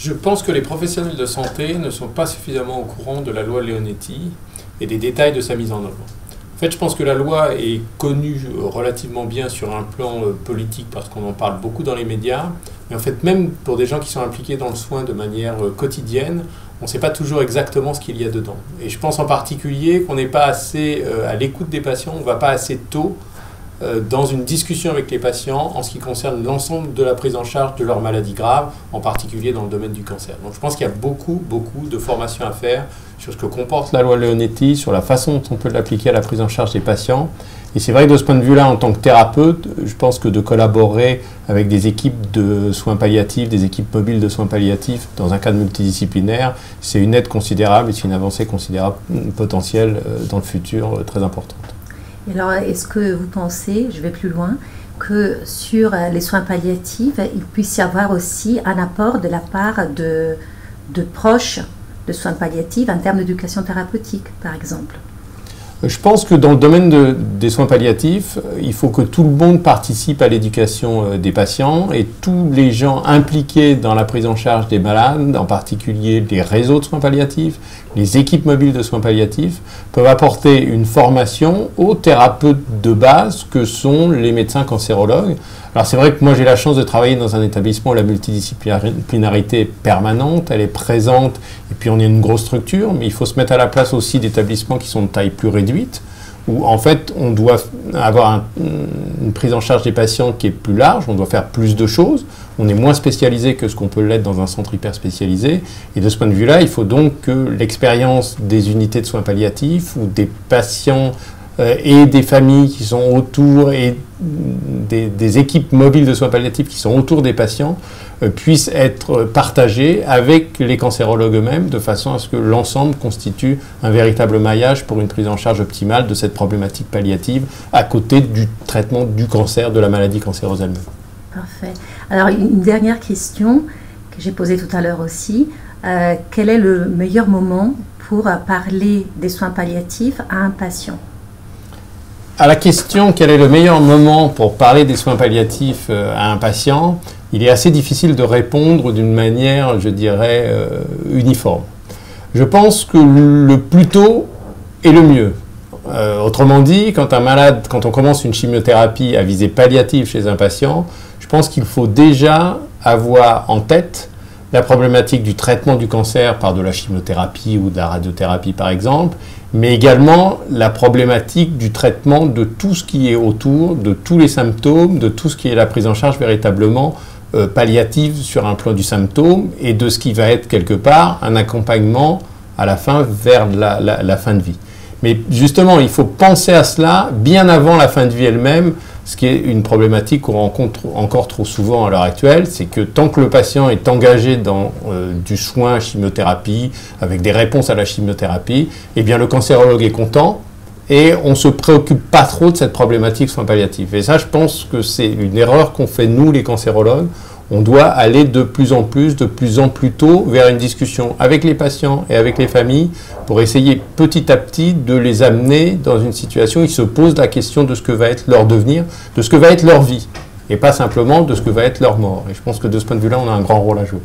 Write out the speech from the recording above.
Je pense que les professionnels de santé ne sont pas suffisamment au courant de la loi Leonetti et des détails de sa mise en œuvre. En fait, je pense que la loi est connue relativement bien sur un plan politique parce qu'on en parle beaucoup dans les médias. Mais en fait, même pour des gens qui sont impliqués dans le soin de manière quotidienne, on ne sait pas toujours exactement ce qu'il y a dedans. Et je pense en particulier qu'on n'est pas assez à l'écoute des patients, on ne va pas assez tôt dans une discussion avec les patients en ce qui concerne l'ensemble de la prise en charge de leurs maladies graves, en particulier dans le domaine du cancer. Donc je pense qu'il y a beaucoup de formation à faire sur ce que comporte la loi Leonetti, sur la façon dont on peut l'appliquer à la prise en charge des patients. Et c'est vrai que de ce point de vue-là, en tant que thérapeute, je pense que de collaborer avec des équipes de soins palliatifs, des équipes mobiles de soins palliatifs, dans un cadre multidisciplinaire, c'est une aide considérable et c'est une avancée considérable, potentielle dans le futur, très importante. Alors, est-ce que vous pensez, je vais plus loin, que sur les soins palliatifs, il puisse y avoir aussi un apport de la part de proches de soins palliatifs en termes d'éducation thérapeutique, par exemple? Je pense que dans le domaine des soins palliatifs, il faut que tout le monde participe à l'éducation des patients et tous les gens impliqués dans la prise en charge des malades, en particulier les réseaux de soins palliatifs, les équipes mobiles de soins palliatifs, peuvent apporter une formation aux thérapeutes de base que sont les médecins cancérologues. Alors c'est vrai que moi j'ai la chance de travailler dans un établissement où la multidisciplinarité est permanente, elle est présente, et puis on est une grosse structure, mais il faut se mettre à la place aussi d'établissements qui sont de taille plus réduite, où en fait on doit avoir une prise en charge des patients qui est plus large, on doit faire plus de choses, on est moins spécialisé que ce qu'on peut l'être dans un centre hyper spécialisé, et de ce point de vue-là, il faut donc que l'expérience des unités de soins palliatifs ou des patients et des familles qui sont autour et des équipes mobiles de soins palliatifs qui sont autour des patients puissent être partagées avec les cancérologues eux-mêmes de façon à ce que l'ensemble constitue un véritable maillage pour une prise en charge optimale de cette problématique palliative à côté du traitement du cancer, de la maladie cancéreuse elle-même. Parfait. Alors une dernière question que j'ai posée tout à l'heure aussi. Quel est le meilleur moment pour parler des soins palliatifs à un patient ? À la question quel est le meilleur moment pour parler des soins palliatifs à un patient, il est assez difficile de répondre d'une manière, je dirais, uniforme. Je pense que le plus tôt est le mieux. Autrement dit, quand on commence une chimiothérapie à visée palliative chez un patient, je pense qu'il faut déjà avoir en tête la problématique du traitement du cancer par de la chimiothérapie ou de la radiothérapie par exemple, mais également la problématique du traitement de tout ce qui est autour, de tous les symptômes, de tout ce qui est la prise en charge véritablement palliative sur un plan du symptôme et de ce qui va être quelque part un accompagnement à la fin vers la fin de vie. Mais justement, il faut penser à cela bien avant la fin de vie elle-même, ce qui est une problématique qu'on rencontre encore trop souvent à l'heure actuelle, c'est que tant que le patient est engagé dans du soin chimiothérapie, avec des réponses à la chimiothérapie, eh bien le cancérologue est content et on ne se préoccupe pas trop de cette problématique soins palliatifs. Et ça, je pense que c'est une erreur qu'on fait nous, les cancérologues. On doit aller de plus en plus tôt vers une discussion avec les patients et avec les familles pour essayer petit à petit de les amener dans une situation où ils se posent la question de ce que va être leur devenir, de ce que va être leur vie, et pas simplement de ce que va être leur mort. Et je pense que de ce point de vue-là, on a un grand rôle à jouer.